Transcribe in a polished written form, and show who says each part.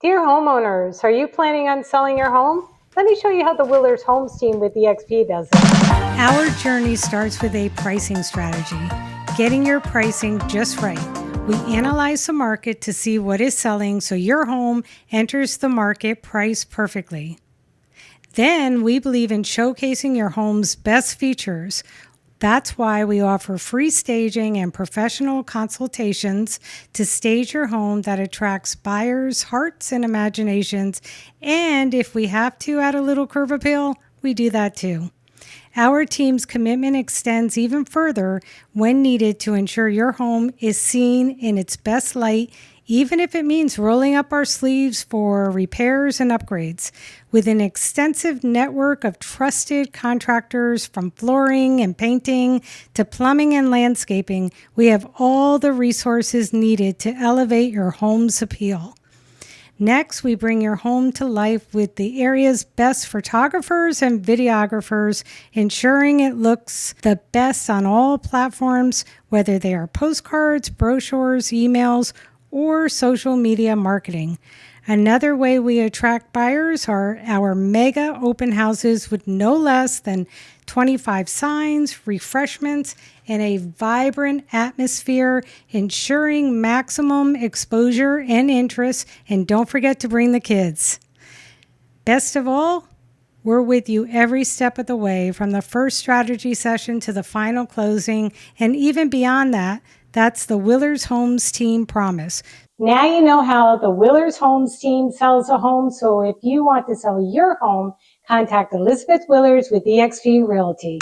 Speaker 1: Dear homeowners, are you planning on selling your home? Let me show you how the Willers Homes team with eXp does it.
Speaker 2: Our journey starts with a pricing strategy, getting your pricing just right. We analyze the market to see what is selling so your home enters the market priced perfectly. Then we believe in showcasing your home's best features. That's why we offer free staging and professional consultations to stage your home that attracts buyers' hearts and imaginations. And if we have to add a little curb appeal, we do that too. Our team's commitment extends even further when needed to ensure your home is seen in its best light, even if it means rolling up our sleeves for repairs and upgrades. With an extensive network of trusted contractors from flooring and painting to plumbing and landscaping, we have all the resources needed to elevate your home's appeal. Next, we bring your home to life with the area's best photographers and videographers, ensuring it looks the best on all platforms, whether they are postcards, brochures, emails, or social media marketing. Another way we attract buyers are our mega open houses with no less than 25 signs, refreshments, and a vibrant atmosphere, ensuring maximum exposure and interest. And don't forget to bring the kids. Best of all, we're with you every step of the way, from the first strategy session to the final closing, and even beyond that. That's the Willers Homes team promise.
Speaker 1: Now you know how the Willers Homes team sells a home, so if you want to sell your home, contact Elizabeth Willers with eXp Realty.